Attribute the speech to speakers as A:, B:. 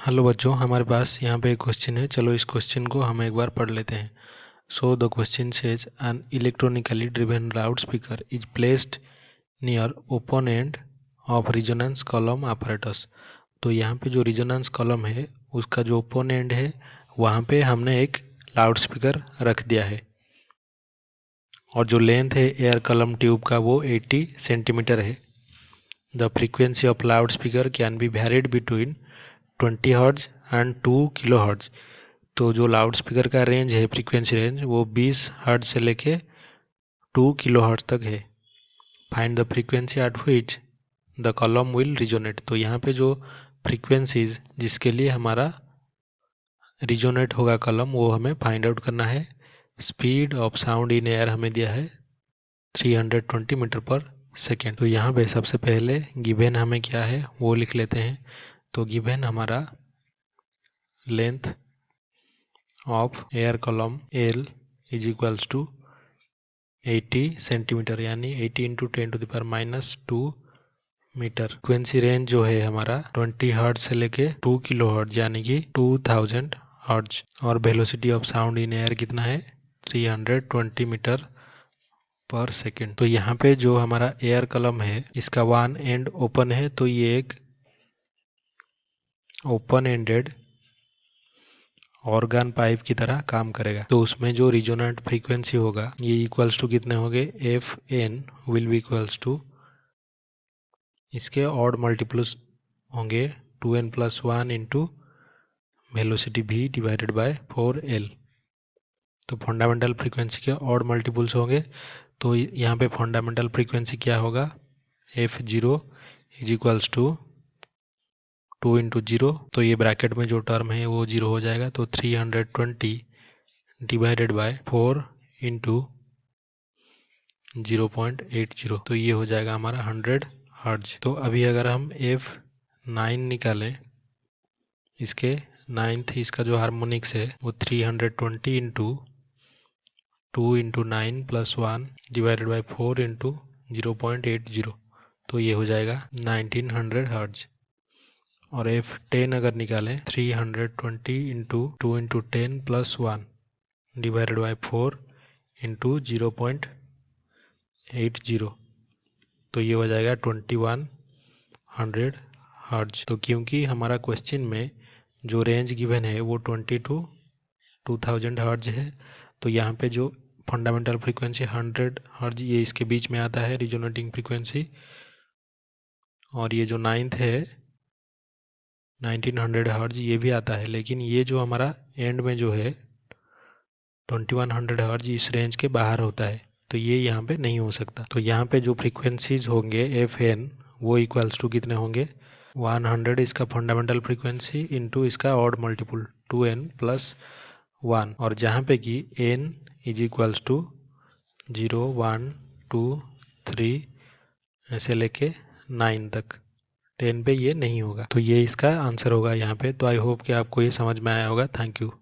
A: Hello बच्चों, हमारे पास यहाँ पे एक क्वेश्चन है। चलो इस क्वेश्चन को हम एक बार पढ़ लेते हैं। So the question says an electronically driven loud speaker is placed near open end of resonance column apparatus। तो यहाँ पे जो रिजोनेंस कॉलम है उसका जो ओपन एंड है वहाँ पे हमने एक लाउड स्पीकर रख दिया है और जो लेंथ है एयर कॉलम ट्यूब का वो 80 सेंटीमीटर है। The frequency of loud speaker can be varied between 20 hertz and 2 kilo hertz. तो जो लाउड स्पीकर का रेंज है, फ्रीक्वेंसी रेंज, वो 20 हर्ट्ज से लेके 2 किलो हर्ट्ज तक है। Find the frequency at which the column will resonate. तो यहाँ पे जो फ्रीक्वेंसीज जिसके लिए हमारा रिजोनेट होगा कॉलम वो हमें फाइंड आउट करना है। Speed of sound in air हमें दिया है 320 मीटर पर सेकेंड। तो यहाँ पे सबसे पहले गिवन हमें क्या है वो लिख लेते हैं। तो गिवन हमारा length of air column L is equals to 80 centimetre यानी 80 इंटू 10⁻⁻2 मीटर। फ्रीक्वेंसी रेंज जो है हमारा 20 हर्ट्ज से लेके 2 किलो हर्ट्ज यानी कि 2000 हर्ट्ज। और velocity of sound in air कितना है 320 मीटर पर सेकेंड। तो यहाँ पे जो हमारा एयर कॉलम है इसका वन एंड ओपन है, तो ये एक ओपन एंडेड ऑर्गन पाइप की तरह काम करेगा। तो उसमें जो रिजोनेंट फ्रीक्वेंसी होगा ये इक्वल्स टू कितने होंगे, f n will be equals to, इसके ऑड मल्टीपल्स होंगे 2n+1 into velocity v divided by 4l। तो फंडामेंटल फ्रीक्वेंसी के ऑड मल्टीपल्स होंगे। तो यहाँ पे फंडामेंटल फ्रीक्वेंसी क्या होगा, f0 is equals to 2 into 0। तो ये ब्रैकेट में जो टर्म है वो 0 हो जाएगा। तो 320 डिवाइडेड बाय 4 इंटू 0.80, तो ये हो जाएगा हमारा 100 हर्ट्ज। तो अभी अगर हम F9 निकालें, इसके नाइन्थ इसका जो हार्मोनिक्स है वो 320 into 2 into 9+1 divided by 4 into 0.80, तो ये हो जाएगा 1900 हर्ट्ज। और F10 अगर निकालें 320 into 2 into 10+1 divided by 4 into 0.80, तो ये हो जाएगा 2100 हर्ट्ज। तो क्योंकि हमारा क्वेश्चन में जो रेंज गिवन है वो 20 टू 2000 हर्ट्ज है, तो यहाँ पे जो फंडामेंटल फ्रीक्वेंसी 100 हर्ट्ज ये इसके बीच में आता है रिजोनेटिंग फ्रीक्वेंसी। और ये जो नाइन्थ है 1900 हर्ट्ज ये भी आता है, लेकिन ये जो हमारा एंड में जो है 2100 हर्ट्ज इस रेंज के बाहर होता है, तो ये यहाँ पे नहीं हो सकता। तो यहाँ पे जो फ्रीक्वेंसीज होंगे Fn वो इक्वल्स टू कितने होंगे, 100 इसका फंडामेंटल फ्रीक्वेंसी इंटू इसका ऑड मल्टीपल 2n+1, और जहाँ पे कि n इज इक्वल्स टू 0 1 2 3 ऐसे लेके 9 तक, 10 पे ये नहीं होगा। तो ये इसका आंसर होगा यहाँ पे। तो आई होप कि आपको ये समझ में आया होगा। Thank you.